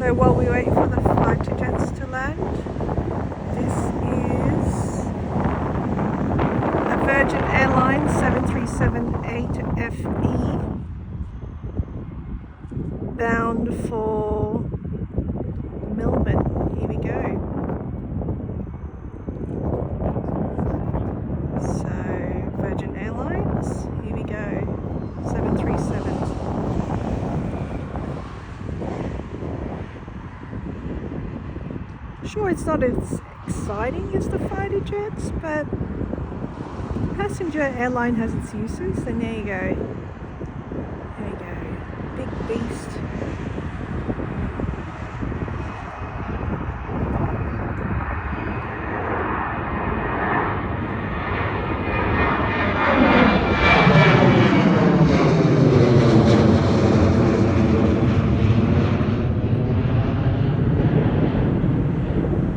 So while we wait for the fighter jets to land, this is a Virgin Airlines 737-8FE bound for Melbourne. Here we go. So Virgin Airlines, here we go. 737. Sure, it's not as exciting as the fighter jets, but passenger airline has its uses, and there you go.